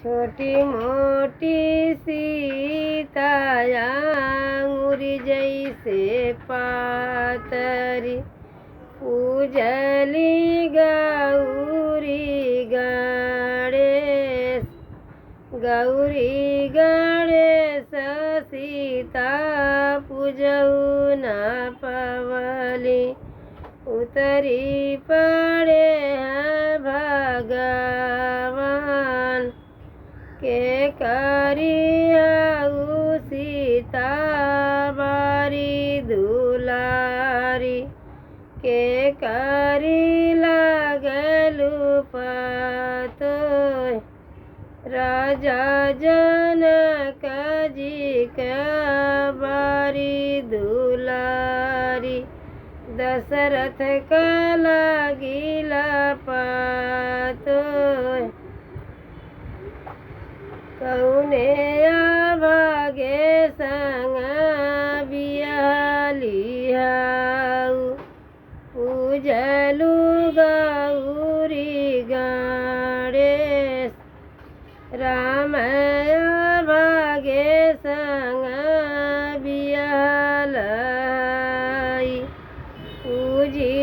छोटी मोटी सीताया अंगूरी जैसे पातरी पूजली गौरी गणेश गौरी गणेश सीता पूजऊ न पवली उतरी पड़े हैं भगवान के करियाऊ सीता बारी दुलारी के करी लगलू पतो राजा जनक जी के बारी दुलारी दशरथ का लागिला पातो कौने भागे संग बियालिहाऊ पूजलू गौरी गणेश राम भागे संग बियालाई पूजी